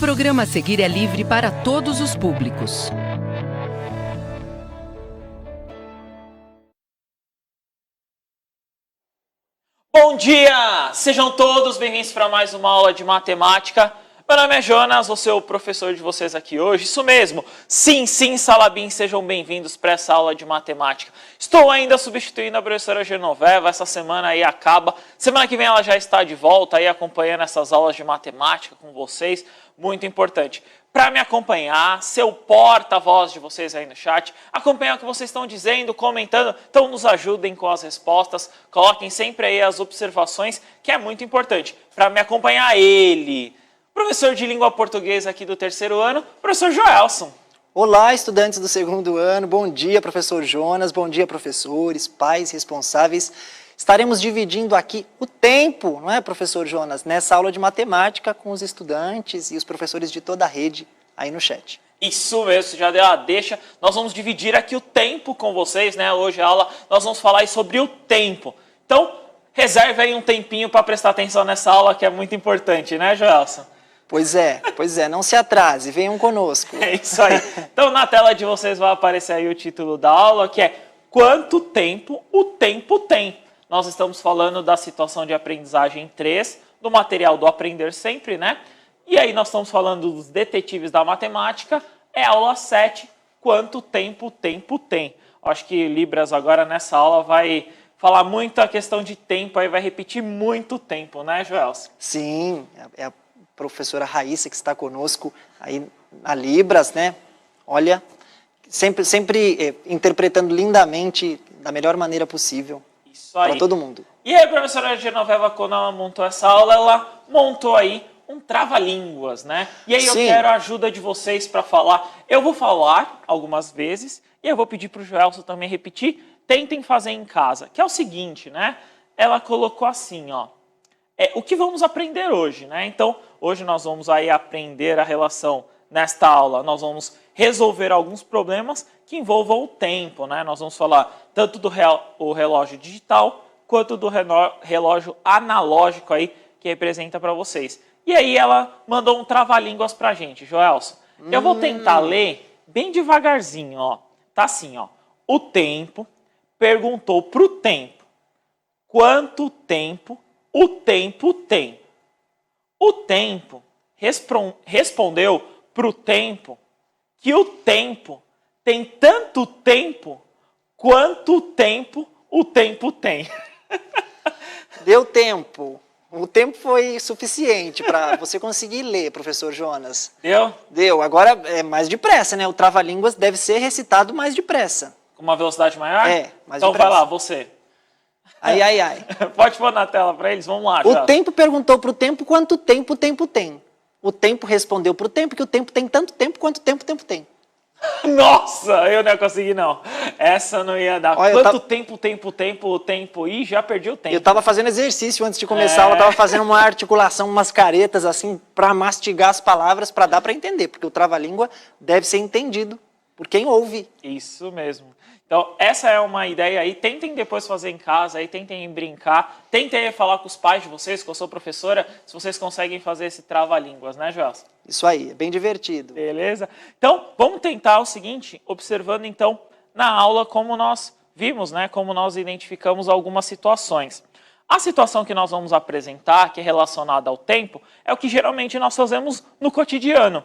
programa a seguir é livre para todos os públicos. Bom dia! Sejam todos bem-vindos para mais uma aula de matemática. Meu nome é Jonas, vou ser o professor de vocês aqui hoje. Isso mesmo! Sim, Salabim, sejam bem-vindos para essa aula de matemática. Estou ainda substituindo a professora Genoveva, essa semana aí acaba. Semana que vem ela já está de volta aí acompanhando essas aulas de matemática com vocês. Muito importante. Para me acompanhar, ser o porta-voz de vocês aí no chat, acompanhar o que vocês estão dizendo, comentando, então nos ajudem com as respostas, coloquem sempre aí as observações, que é muito importante. Para me acompanhar ele, professor de língua portuguesa aqui do terceiro ano, professor Joelson. Olá, estudantes do segundo ano, bom dia, professor Jonas, bom dia, professores, pais, responsáveis. Estaremos dividindo aqui o tempo, não é, professor Jonas, nessa aula de matemática com os estudantes e os professores de toda a rede aí no chat. Isso mesmo, já deu a deixa. Nós vamos dividir aqui o tempo com vocês, né? Hoje a aula nós vamos falar aí sobre o tempo. Então, reserve aí um tempinho para prestar atenção nessa aula que é muito importante, né, Joelson? Pois é, não se atrase, venham conosco. É isso aí. Então, na tela de vocês vai aparecer aí o título da aula, que é Quanto tempo o tempo tem? Nós estamos falando da situação de aprendizagem 3, do material do Aprender Sempre, né? E aí nós estamos falando dos detetives da matemática, é a aula 7, quanto tempo o tempo tem. Acho que Libras agora nessa aula vai falar muito a questão de tempo, aí vai repetir muito tempo, né, Joelson? Sim, é a professora Raíssa que está conosco aí na Libras, né? Olha, sempre interpretando lindamente, da melhor maneira possível. Para todo mundo. E aí, a professora Genoveva, quando ela montou essa aula, ela montou aí um trava-línguas, né? E aí eu quero a ajuda de vocês para falar. Eu vou falar algumas vezes e eu vou pedir para o Joelson também repetir. Tentem fazer em casa, que é o seguinte, né? Ela colocou assim, ó. O que vamos aprender hoje, né? Então, hoje nós vamos aí aprender a relação nesta aula. Nós vamos resolver alguns problemas que envolvam o tempo, né? Nós vamos falar tanto do relógio digital quanto do relógio analógico aí que representa para vocês. E aí ela mandou um trava-línguas pra gente, Joelson. Eu vou tentar ler bem devagarzinho, ó. Tá assim, ó. O tempo perguntou pro tempo: quanto tempo o tempo tem? O tempo respondeu pro tempo que o tempo tem tanto tempo quanto tempo o tempo tem. Deu tempo. O tempo foi suficiente para você conseguir ler, professor Jonas. Deu? Deu. Agora é mais depressa, né? O trava-línguas deve ser recitado mais depressa. Com uma velocidade maior? É, mais então depressa. Vai lá, você. Ai. Pode pôr na tela para eles, vamos lá. O tempo perguntou para o tempo quanto tempo o tempo tem. O tempo respondeu para o tempo que o tempo tem tanto tempo quanto o tempo tem. Nossa, eu não ia conseguir não. Essa não ia dar. Olha, quanto tempo e já perdi o tempo. Eu estava fazendo exercício antes de começar, eu estava fazendo uma articulação, umas caretas assim, para mastigar as palavras, para dar para entender, porque o trava-língua deve ser entendido por quem ouve. Isso mesmo. Então, essa é uma ideia aí. Tentem depois fazer em casa, aí tentem brincar. Tentem falar com os pais de vocês, que eu sou professora, se vocês conseguem fazer esse trava-línguas, né, Joelson? Isso aí, é bem divertido. Beleza? Então, vamos tentar o seguinte, observando então na aula como nós vimos, né, como nós identificamos algumas situações. A situação que nós vamos apresentar, que é relacionada ao tempo, é o que geralmente nós fazemos no cotidiano,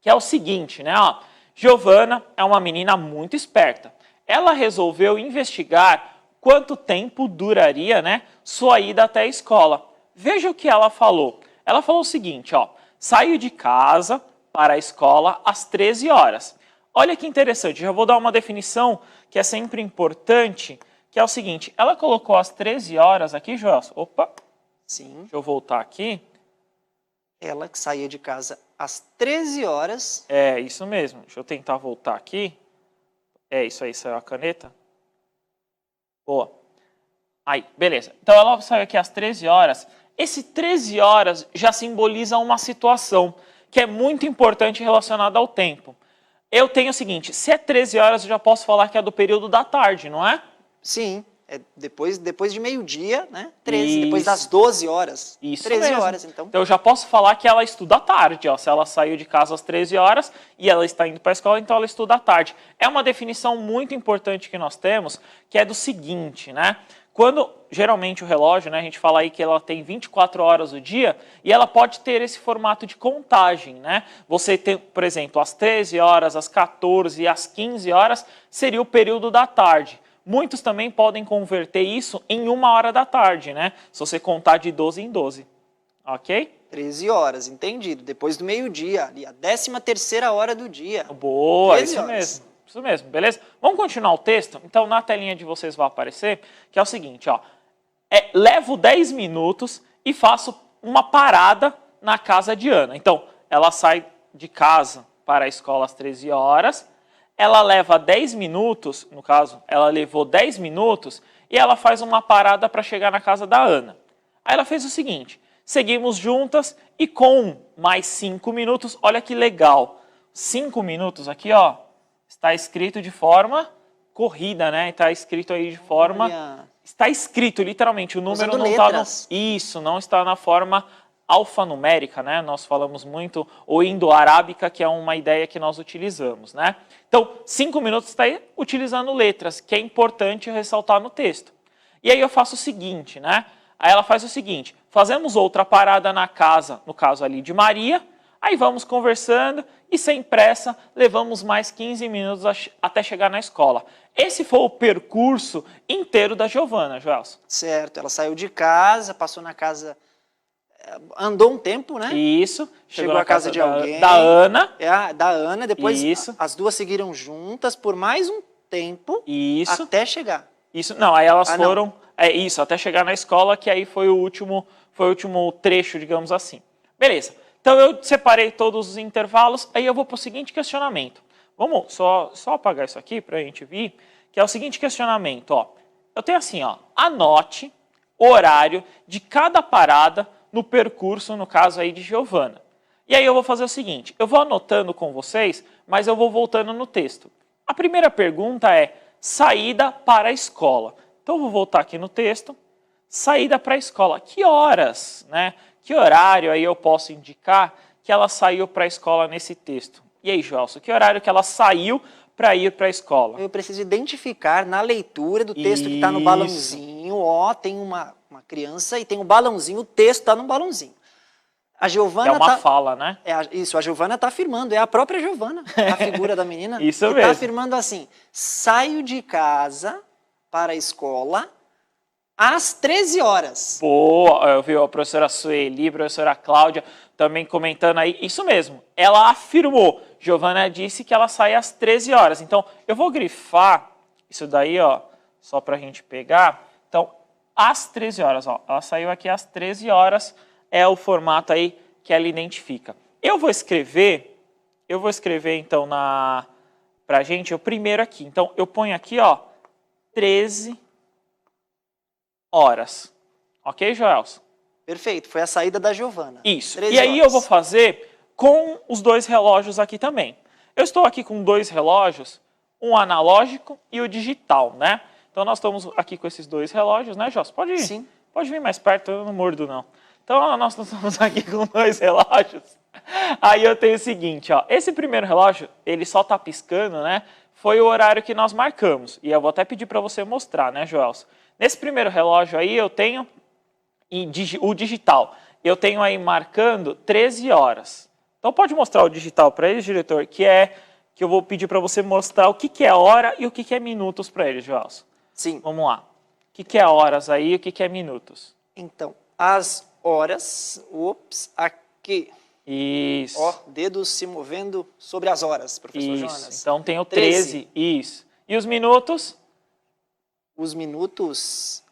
que é o seguinte, né, ó. Giovana é uma menina muito esperta. Ela resolveu investigar quanto tempo duraria, né, sua ida até a escola. Veja o que ela falou. Ela falou o seguinte, ó. Saio de casa para a escola às 13 horas. Olha que interessante, já vou dar uma definição que é sempre importante, que é o seguinte. Ela colocou às 13 horas aqui, Joelson. Opa. Sim. Deixa eu voltar aqui. Ela que saía de casa às 13 horas. É, isso mesmo. Deixa eu tentar voltar aqui. É isso aí, saiu a caneta. Boa. Aí, beleza. Então ela saiu aqui às 13 horas. Esse 13 horas já simboliza uma situação que é muito importante relacionada ao tempo. Eu tenho o seguinte, se é 13 horas eu já posso falar que é do período da tarde, não é? Sim. É depois de meio-dia, né? 13, Isso. depois das 12 horas. Isso 13 mesmo. horas, então. Então eu já posso falar que ela estuda à tarde, ó. Se ela saiu de casa às 13 horas e ela está indo para a escola, então ela estuda à tarde. É uma definição muito importante que nós temos, que é do seguinte, né? Quando, geralmente, o relógio, né, a gente fala aí que ela tem 24 horas o dia e ela pode ter esse formato de contagem, né? Você tem, por exemplo, às 13 horas, às 14 e às 15 horas seria o período da tarde. Muitos também podem converter isso em 1 hora da tarde, né? Se você contar de 12 em 12, ok? 13 horas, entendido. Depois do meio-dia, ali, a 13ª hora do dia. Boa, 13 isso horas. mesmo. Isso mesmo, beleza? Vamos continuar o texto? Então, na telinha de vocês vai aparecer, que é o seguinte, ó. Levo 10 minutos e faço uma parada na casa de Ana. Então, ela sai de casa para a escola às 13 horas, ela leva 10 minutos, no caso, ela levou 10 minutos e ela faz uma parada para chegar na casa da Ana. Aí ela fez o seguinte, seguimos juntas e com mais 5 minutos, olha que legal, 5 minutos aqui, ó, está escrito de forma corrida, né? Está escrito aí de forma... Olha. Está escrito, literalmente, o número Usando não está... letras. Isso, não está na forma alfanumérica, né? Nós falamos muito, ou indo-arábica, que é uma ideia que nós utilizamos, né? Então, 5 minutos está aí utilizando letras, que é importante ressaltar no texto. E aí eu faço o seguinte, né? Aí ela faz o seguinte, fazemos outra parada na casa, no caso ali de Maria, aí vamos conversando e sem pressa levamos mais 15 minutos até chegar na escola. Esse foi o percurso inteiro da Giovana, Joelson. Certo, ela saiu de casa, passou na casa, andou um tempo, né? Isso. Chegou à casa de alguém. Da Ana. Da Ana, depois Isso. as duas seguiram juntas por mais um tempo. Isso. Até chegar. Isso, não, aí elas foram... Não. Isso, até chegar na escola, que aí foi o último trecho, digamos assim. Beleza. Então eu separei todos os intervalos, aí eu vou para o seguinte questionamento. Vamos só apagar isso aqui para a gente ver, que é o seguinte questionamento. Ó. Eu tenho assim, ó, anote o horário de cada parada no percurso, no caso aí de Giovana. E aí eu vou fazer o seguinte, eu vou anotando com vocês, mas eu vou voltando no texto. A primeira pergunta é saída para a escola. Então eu vou voltar aqui no texto, saída para a escola. Que horas, né? Que horário aí eu posso indicar que ela saiu para a escola nesse texto? E aí, Joelson, que horário que ela saiu para ir para a escola? Eu preciso identificar na leitura do texto que está no balãozinho. Ó, tem uma criança e tem um balãozinho, o texto está no balãozinho. A Giovana é uma fala, né? Isso, a Giovana está afirmando, é a própria Giovana, a figura da menina. Isso que mesmo. Está afirmando assim, saio de casa para a escola às 13 horas. Boa, eu vi a professora Sueli, a professora Cláudia também comentando aí. Isso mesmo, ela afirmou. Giovana disse que ela sai às 13 horas. Então, eu vou grifar isso daí, ó, só para a gente pegar. Então, às 13 horas, ó, ela saiu aqui às 13 horas, é o formato aí que ela identifica. Eu vou escrever então pra gente, o primeiro aqui. Então, eu ponho aqui, ó, 13 horas. Ok, Joelson? Perfeito, foi a saída da Giovana. Isso. E aí eu vou fazer com os dois relógios aqui também. Eu estou aqui com dois relógios, um analógico e o digital, né? Então nós estamos aqui com esses dois relógios, né, Joelson? Pode ir. Sim. Pode vir mais perto, eu não mordo não. Então nós estamos aqui com dois relógios. Aí eu tenho o seguinte, ó. Esse primeiro relógio, ele só tá piscando, né? Foi o horário que nós marcamos. E eu vou até pedir para você mostrar, né, Joelson? Nesse primeiro relógio aí eu tenho o digital. Eu tenho aí marcando 13 horas. Então pode mostrar o digital para eles, diretor, que eu vou pedir para você mostrar o que é hora e o que é minutos para eles, Joelson. Sim. Vamos lá. O que é horas aí e o que é minutos? Então, as horas, aqui. Isso. Ó, dedos se movendo sobre as horas, professor Isso. Jonas. Então tem o 13. Isso. E os minutos? Os minutos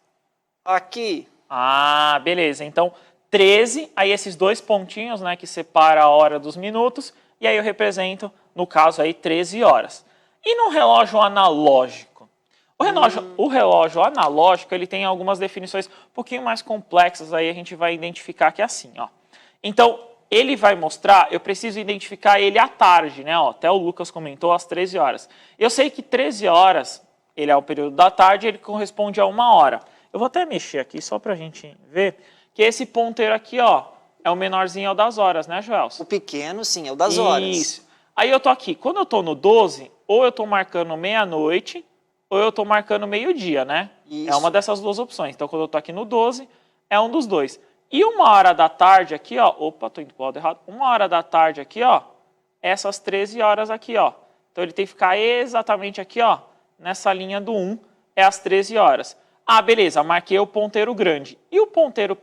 aqui. Ah, beleza. Então, 13, aí esses dois pontinhos, né, que separa a hora dos minutos, e aí eu represento, no caso aí, 13 horas. E no relógio analógico? O relógio analógico, ele tem algumas definições um pouquinho mais complexas, aí a gente vai identificar que é assim, ó. Então, ele vai mostrar, eu preciso identificar ele à tarde, né, ó, até o Lucas comentou às 13 horas. Eu sei que 13 horas ele é o período da tarde, ele corresponde a 1 hora. Eu vou até mexer aqui só para a gente ver que esse ponteiro aqui, ó, é o menorzinho, é o das horas, né, Joelson? O pequeno, sim, é o das horas. Isso. Aí eu tô aqui, quando eu tô no 12, ou eu tô marcando meia-noite, ou eu tô marcando meio-dia, né? Isso. É uma dessas duas opções. Então, quando eu tô aqui no 12, é um dos dois. E 1 hora da tarde aqui, ó, opa, tô indo pro lado errado. 1 hora da tarde aqui, ó, essas 13 horas aqui, ó. Então, ele tem que ficar exatamente aqui, ó, nessa linha do 1, é as 13 horas. Ah, beleza, marquei o ponteiro grande. E o ponteiro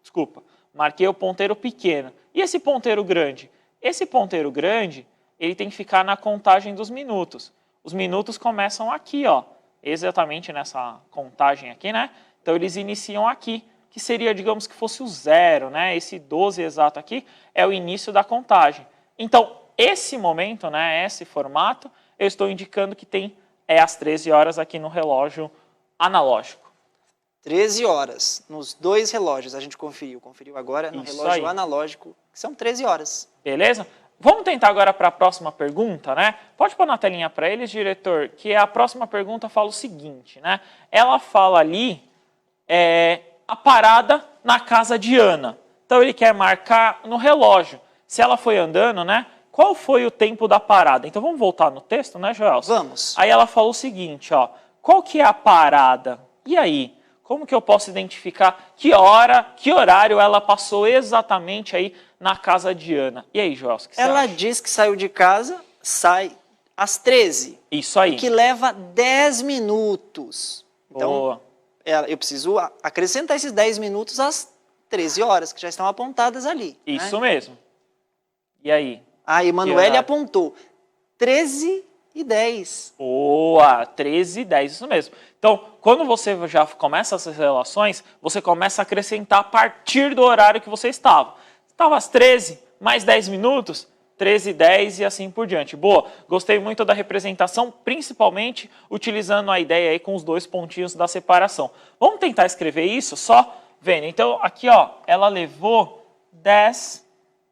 desculpa, marquei o ponteiro pequeno. E esse ponteiro grande? Esse ponteiro grande, ele tem que ficar na contagem dos minutos. Os minutos começam aqui, ó, exatamente nessa contagem aqui, né? Então, eles iniciam aqui, que seria, digamos que fosse o 0, né? Esse 12 exato aqui é o início da contagem. Então, esse momento, né, esse formato, eu estou indicando que tem as 13 horas aqui no relógio analógico. 13 horas nos dois relógios, a gente conferiu agora no Isso relógio aí. analógico, que são 13 horas. Beleza? Vamos tentar agora para a próxima pergunta, né? Pode pôr na telinha para eles, diretor, que a próxima pergunta fala o seguinte, né? Ela fala ali a parada na casa de Ana. Então, ele quer marcar no relógio. Se ela foi andando, né? Qual foi o tempo da parada? Então, vamos voltar no texto, né, Joelson? Vamos. Aí ela falou o seguinte, ó. Qual que é a parada? E aí? Como que eu posso identificar que horário ela passou exatamente aí na casa de Ana? E aí, Joelson, o que você Ela acha? diz que saiu de casa, sai às 13. Isso aí. Que leva 10 minutos. Então, Boa. eu preciso acrescentar esses 10 minutos às 13 horas, que já estão apontadas ali. Isso né? mesmo. E aí? A Emanuele horário? apontou 13h10. Boa, 13h10, isso mesmo. Então, quando você já começa essas relações, você começa a acrescentar a partir do horário que você estava. Estava às 13, mais 10 minutos, 13h10 e assim por diante. Boa, gostei muito da representação, principalmente utilizando a ideia aí com os dois pontinhos da separação. Vamos tentar escrever isso só vendo. Então, aqui, ó, ela levou 10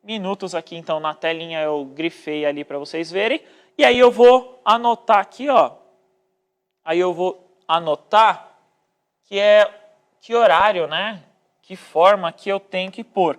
minutos aqui, então na telinha eu grifei ali para vocês verem. E aí eu vou anotar aqui, ó. Aí eu vou anotar que horário, né? Que forma que eu tenho que pôr.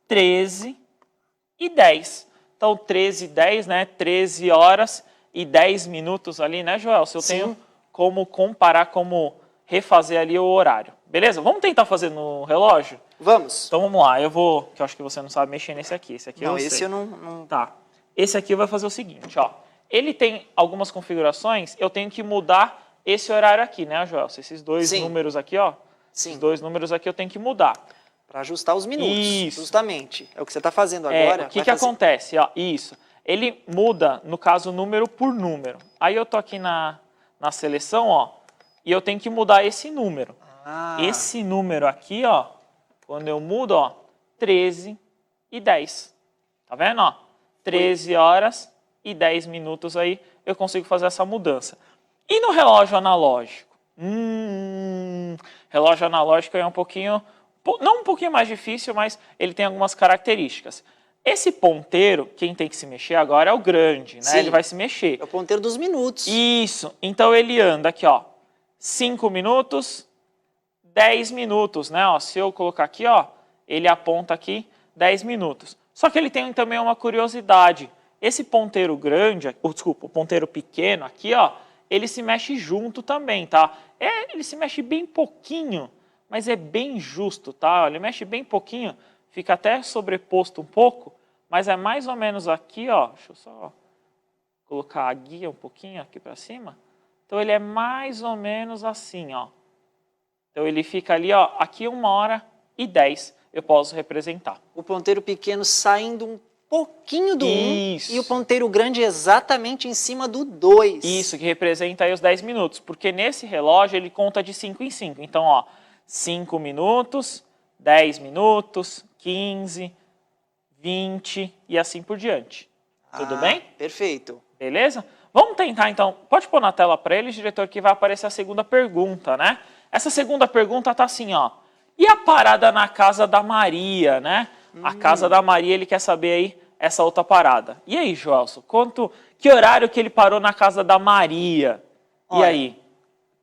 13h10. Então 13h10, né? 13 horas e 10 minutos ali, né, Joel? Se eu tenho como comparar, como refazer ali o horário. Beleza? Vamos tentar fazer no relógio? Vamos. Então vamos lá, que eu acho que você não sabe mexer nesse aqui. Esse aqui Não, eu sei. esse eu não... Tá. Esse aqui vai fazer o seguinte, ó. Ele tem algumas configurações, eu tenho que mudar esse horário aqui, né, Joel? Esses dois números aqui, ó. Sim. Esses dois números aqui eu tenho que mudar. Para ajustar os minutos. Isso. Justamente. É o que você está fazendo agora. O que acontece? Ó, isso. Ele muda, no caso, número por número. Aí eu tô aqui na seleção, ó, e eu tenho que mudar esse número. Esse número aqui, ó, quando eu mudo, ó, 13h10. Tá vendo, ó? 13 horas e 10 minutos aí eu consigo fazer essa mudança. E no relógio analógico? Relógio analógico é um pouquinho, não um pouquinho mais difícil, mas ele tem algumas características. Esse ponteiro, quem tem que se mexer agora é o grande, né? Sim. Ele vai se mexer. É o ponteiro dos minutos. Isso. Então ele anda aqui, ó, 5 minutos, 10 minutos, né? Ó, se eu colocar aqui, ó, ele aponta aqui 10 minutos. Só que ele tem também uma curiosidade. Esse ponteiro grande, o ponteiro pequeno aqui, ó, ele se mexe junto também, tá? Ele se mexe bem pouquinho, mas é bem justo, tá? Ele mexe bem pouquinho, fica até sobreposto um pouco, mas é mais ou menos aqui, ó. Deixa eu só colocar a guia um pouquinho aqui para cima. Então ele é mais ou menos assim, ó. Então ele fica ali, ó, aqui 1h10 eu posso representar. O ponteiro pequeno saindo um pouquinho do 1 Isso. e o ponteiro grande exatamente em cima do 2. Isso, que representa aí os 10 minutos, porque nesse relógio ele conta de 5 em 5. Então, ó, 5 minutos, 10 minutos, 15, 20 e assim por diante. Tudo bem? Perfeito. Beleza? Vamos tentar então, pode pôr na tela para eles, diretor, que vai aparecer a segunda pergunta, né? Essa segunda pergunta tá assim, ó. E a parada na casa da Maria, né? A casa da Maria, ele quer saber aí essa outra parada. E aí, Joelson, que horário que ele parou na casa da Maria? Olha, E aí?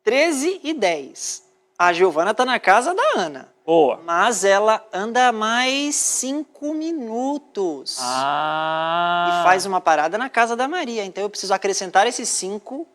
13h10. A Giovana está na casa da Ana. Boa. Mas ela anda mais 5 minutos. Ah. E faz uma parada na casa da Maria. Então eu preciso acrescentar esses 5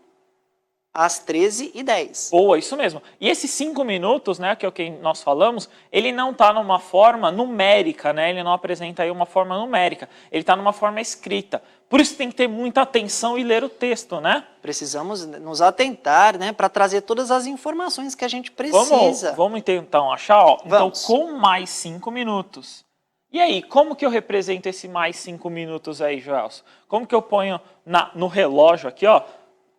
às 13h10. Boa, isso mesmo. E esses 5 minutos, né, que é o que nós falamos, ele não está numa forma numérica, né? Ele não apresenta aí uma forma numérica. Ele está numa forma escrita. Por isso tem que ter muita atenção e ler o texto, né? Precisamos nos atentar, né, para trazer todas as informações que a gente precisa. Vamos então achar, ó. Vamos. Então, com mais 5 minutos. E aí, como que eu represento esse mais 5 minutos aí, Joelson? Como que eu ponho no relógio aqui, ó?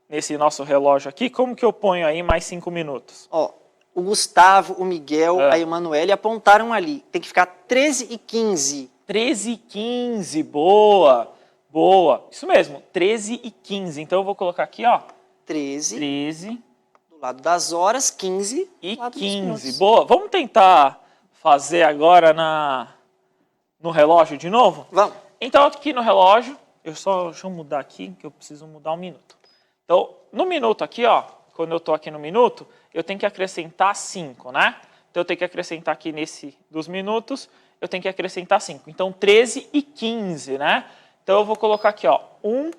Nesse nosso relógio aqui, como que eu ponho aí mais 5 minutos? Ó, o Gustavo, o Miguel, a Emanuele apontaram ali. Tem que ficar 13h15. 13h15, boa, boa. Isso mesmo, 13h15. Então eu vou colocar aqui, ó. 13 do lado das horas, 15 e do lado dos 15. minutos. Boa. Vamos tentar fazer agora no relógio de novo? Vamos. Então aqui no relógio, deixa eu mudar aqui, que eu preciso mudar um minuto. Então, no minuto aqui, ó, quando eu estou aqui no minuto, eu tenho que acrescentar 5, né? Então, eu tenho que acrescentar aqui nesse dos minutos, eu tenho que acrescentar 5. Então, 13h15, né? Então, eu vou colocar aqui, ó, 1,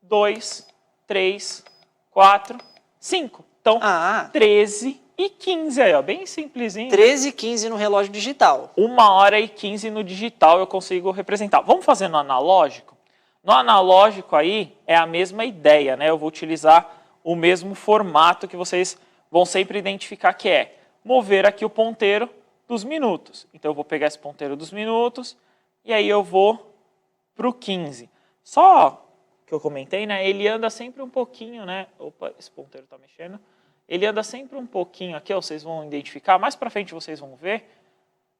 2, 3, 4, 5. Então, 13h15 aí, ó, bem simplesinho. 13h15 no relógio digital. 1h15 no digital eu consigo representar. Vamos fazer no analógico? No analógico aí é a mesma ideia, né? Eu vou utilizar o mesmo formato que vocês vão sempre identificar, que é mover aqui o ponteiro dos minutos. Então eu vou pegar esse ponteiro dos minutos e aí eu vou para o 15. Só que eu comentei, né? Ele anda sempre um pouquinho, né? Opa, esse ponteiro está mexendo. Ele anda sempre um pouquinho aqui, ó, vocês vão identificar. Mais para frente vocês vão ver.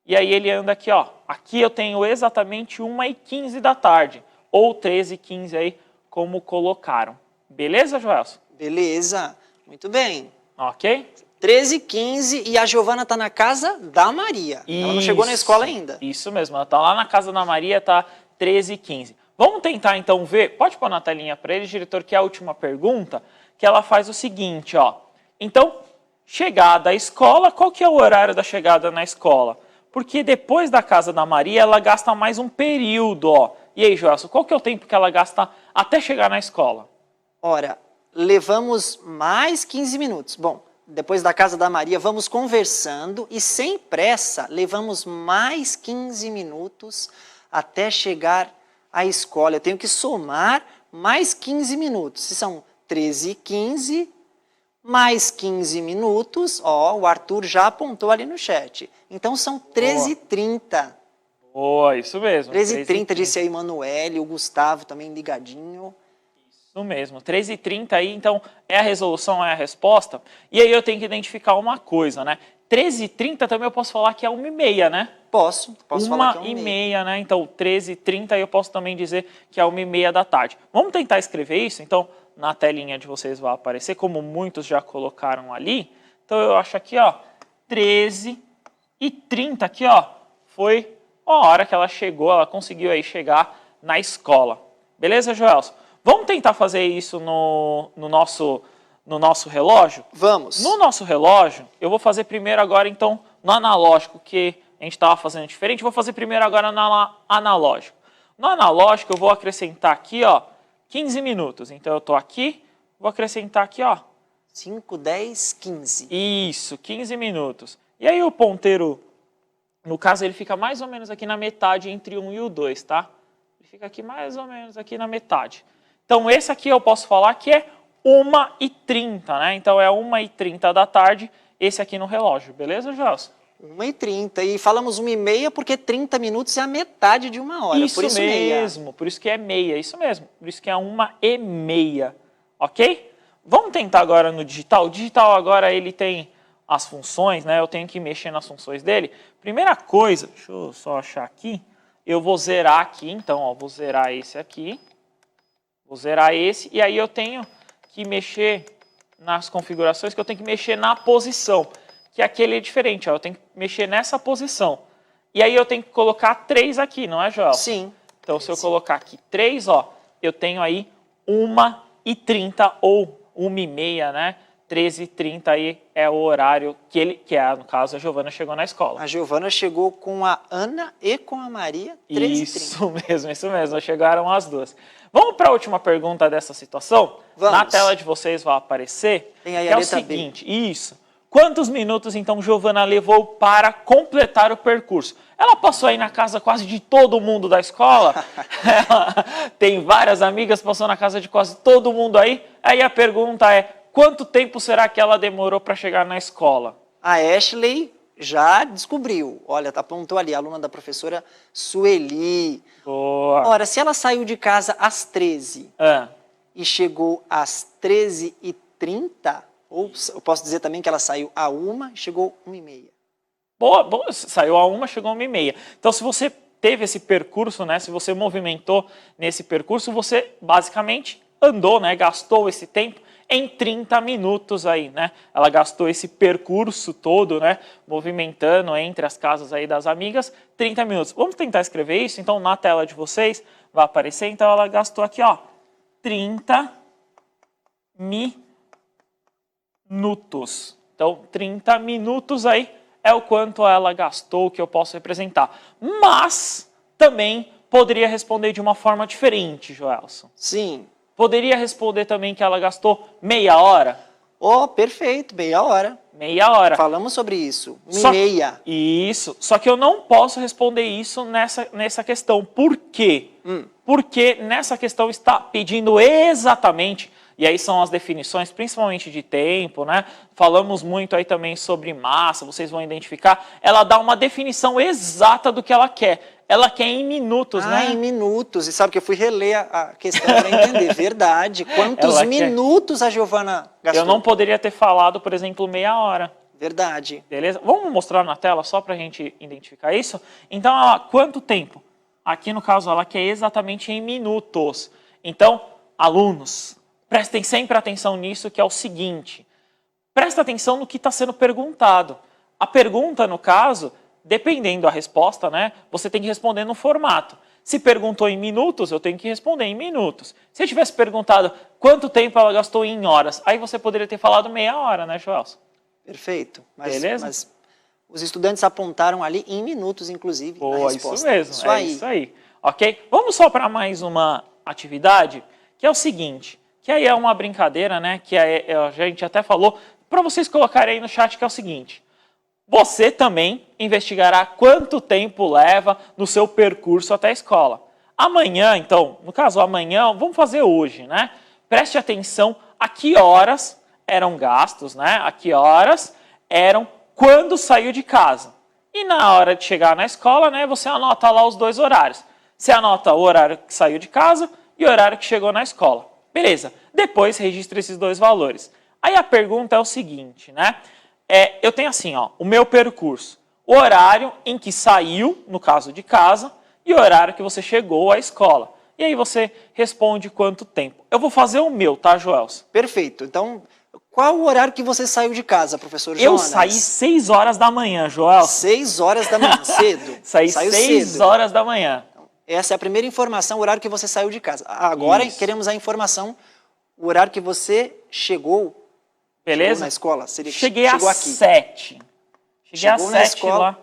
E aí ele anda aqui, ó. Aqui eu tenho exatamente 1h15 da tarde. Ou 13h15 aí, como colocaram. Beleza, Joelson? Beleza, muito bem. Ok? 13h15 e a Giovana está na casa da Maria. Ela não chegou na escola ainda. Isso mesmo, ela está lá na casa da Maria, tá 13h15. Vamos tentar então ver, pode pôr na telinha para ele, diretor, que é a última pergunta, que ela faz o seguinte, ó. Então, chegada à escola, qual que é o horário da chegada na escola? Porque depois da casa da Maria, ela gasta mais um período, ó. E aí, Joelson, qual que é o tempo que ela gasta até chegar na escola? Ora, levamos mais 15 minutos. Bom, depois da casa da Maria, vamos conversando e sem pressa, levamos mais 15 minutos até chegar à escola. Eu tenho que somar mais 15 minutos. Se são 13h15, mais 15 minutos, ó, o Arthur já apontou ali no chat. Então são 13h30. Boa, isso mesmo. 13h30, disse a Emanuele, o Gustavo também ligadinho. Isso mesmo, 13h30 aí, então, é a resolução, é a resposta. E aí eu tenho que identificar uma coisa, né? 13h30 também eu posso falar que é 1h30, né? Posso falar que é 1h30, né? Então, 13h30 aí eu posso também dizer que é 1h30 da tarde. Vamos tentar escrever isso? Então, na telinha de vocês vai aparecer, como muitos já colocaram ali. Então, eu acho aqui, ó, 13h30 aqui, ó, foi a hora que ela chegou, ela conseguiu aí chegar na escola. Beleza, Joelson? Vamos tentar fazer isso no nosso relógio? Vamos. No nosso relógio, eu vou fazer primeiro agora, então, no analógico, que a gente estava fazendo diferente, vou fazer primeiro agora no analógico. No analógico, eu vou acrescentar aqui, ó, 15 minutos. Então, eu estou aqui, vou acrescentar aqui, ó. 5, 10, 15. Isso, 15 minutos. E aí o ponteiro, no caso, ele fica mais ou menos aqui na metade entre o 1 e o 2, tá? Ele fica aqui mais ou menos aqui na metade. Então, esse aqui eu posso falar que é 1h30, né? Então, é 1h30 da tarde, esse aqui no relógio. Beleza, Gelson? 1h30. E falamos 1h30 porque 30 minutos é a metade de uma hora. Isso por isso mesmo, meia. Por isso que é meia, isso mesmo. Por isso que é 1h30, ok? Vamos tentar agora no digital. O digital agora ele tem as funções, né? Eu tenho que mexer nas funções dele. Primeira coisa, deixa eu só achar aqui. Eu vou zerar aqui, então, ó, vou zerar esse aqui. Vou zerar esse, e aí eu tenho que mexer nas configurações, que eu tenho que mexer na posição, que aquele é diferente, ó, eu tenho que mexer nessa posição. E aí eu tenho que colocar 3 aqui, não é, Joel? Sim. Então, se eu colocar aqui 3, ó, eu tenho aí 1h30 ou 1h30, né? 13h30 aí é o horário no caso, a Giovana chegou na escola. A Giovana chegou com a Ana e com a Maria, 13h30. Isso mesmo, chegaram as duas. Vamos para a última pergunta dessa situação? Vamos. Na tela de vocês vai aparecer, Tem aí que a é o letra seguinte, isso. Quantos minutos, então, Giovana levou para completar o percurso? Ela passou aí na casa quase de todo mundo da escola. Ela tem várias amigas, passou na casa de quase todo mundo aí. Aí a pergunta é, quanto tempo será que ela demorou para chegar na escola? A Ashley já descobriu. Olha, apontou ali, a aluna da professora Sueli. Boa. Ora, se ela saiu de casa às 13 e chegou às 13h30, ou eu posso dizer também que ela saiu à 1 e chegou 1h30. Boa, saiu a 1, chegou a 1h30. Então, se você teve esse percurso, né, se você movimentou nesse percurso, você basicamente andou, né, gastou esse tempo em 30 minutos aí, né? Ela gastou esse percurso todo, né, movimentando entre as casas aí das amigas, 30 minutos. Vamos tentar escrever isso? Então, na tela de vocês vai aparecer, então ela gastou aqui, ó, 30 minutos. Então, 30 minutos aí é o quanto ela gastou, que eu posso representar. Mas também poderia responder de uma forma diferente, Joelson. Sim. Poderia responder também que ela gastou meia hora? Oh, perfeito, meia hora. Meia hora. Falamos sobre isso, 1h30. Isso, só que eu não posso responder isso nessa questão. Por quê? Porque nessa questão está pedindo exatamente, e aí são as definições, principalmente de tempo, né? Falamos muito aí também sobre massa, vocês vão identificar. Ela dá uma definição exata do que ela quer. Ela quer em minutos, né? Em minutos. E sabe que eu fui reler a questão para entender. Verdade. Quantos minutos a Giovana gastou? Eu não poderia ter falado, por exemplo, meia hora. Verdade. Beleza? Vamos mostrar na tela só para a gente identificar isso? Então, quanto tempo? Aqui, no caso, ela quer exatamente em minutos. Então, alunos, prestem sempre atenção nisso, que é o seguinte. Presta atenção no que está sendo perguntado. A pergunta, no caso, dependendo da resposta, né, você tem que responder no formato. Se perguntou em minutos, eu tenho que responder em minutos. Se eu tivesse perguntado quanto tempo ela gastou em horas, aí você poderia ter falado meia hora, né, Joelson? Perfeito. Beleza? Mas os estudantes apontaram ali em minutos, inclusive, na resposta. Isso mesmo, Isso aí. Ok? Vamos só para mais uma atividade, que é o seguinte, que aí é uma brincadeira, né, que a gente até falou, para vocês colocarem aí no chat, que é o seguinte. Você também investigará quanto tempo leva no seu percurso até a escola. Amanhã, então, no caso amanhã, vamos fazer hoje, né? Preste atenção a que horas eram gastos, né? A que horas eram quando saiu de casa. E na hora de chegar na escola, né, você anota lá os dois horários. Você anota o horário que saiu de casa e o horário que chegou na escola. Beleza. Depois registra esses dois valores. Aí a pergunta é o seguinte, né? Eu tenho assim, ó, o meu percurso, o horário em que saiu, no caso de casa, e o horário que você chegou à escola. E aí você responde quanto tempo. Eu vou fazer o meu, tá, Joelson? Perfeito. Então, qual o horário que você saiu de casa, professor Jonas? Eu saí 6 horas da manhã, Joelson. 6 horas da manhã, cedo. Saiu 6 horas da manhã. Essa é a primeira informação, o horário que você saiu de casa. Agora queremos a informação, o horário que você chegou. Beleza? Chegou na escola? Cheguei às 7. Cheguei às 7 lá.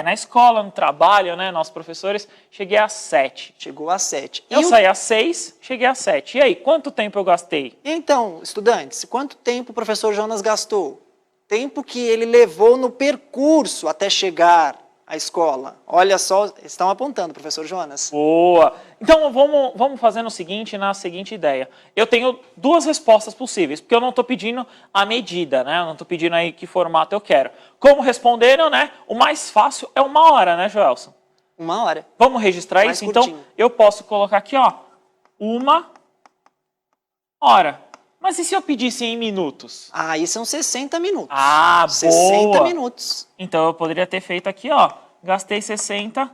Na escola, no trabalho, né? Nós professores, cheguei às 7. Chegou às 7. Eu saí às 6, cheguei às 7. E aí, quanto tempo eu gastei? Então, estudantes, quanto tempo o professor Jonas gastou? Tempo que ele levou no percurso até chegar à escola. Olha só, estão apontando, professor Jonas. Boa! Então, vamos fazer o seguinte, na seguinte ideia. Eu tenho duas respostas possíveis, porque eu não estou pedindo a medida, né? Eu não estou pedindo aí que formato eu quero. Como responderam, né? O mais fácil é 1 hora, né, Joelson? 1 hora. Vamos registrar Mais isso? curtinho. Então, eu posso colocar aqui, ó, 1 hora. Mas e se eu pedisse em minutos? Aí são 60 minutos. Ah, 60 boa! minutos. Então, eu poderia ter feito aqui, ó, gastei 60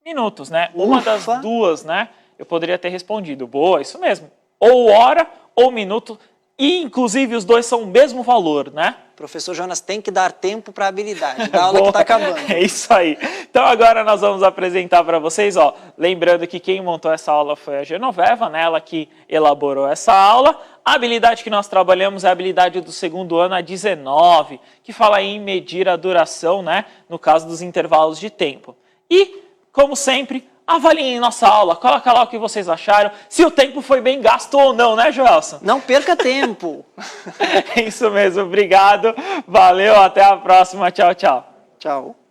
minutos, né? Uma das duas, né? Eu poderia ter respondido. Boa, isso mesmo. Ou hora ou minuto. E, inclusive, os dois são o mesmo valor, né? Professor Jonas, tem que dar tempo para a habilidade, da aula que está acabando. É isso aí. Então agora nós vamos apresentar para vocês, ó, lembrando que quem montou essa aula foi a Genoveva, né? Ela que elaborou essa aula. A habilidade que nós trabalhamos é a habilidade do segundo ano, a 19, que fala em medir a duração, né? No caso dos intervalos de tempo. E, como sempre, avaliem nossa aula, coloca lá o que vocês acharam, se o tempo foi bem gasto ou não, né, Joelson? Não perca tempo. É isso mesmo, obrigado, valeu, até a próxima, tchau, tchau. Tchau.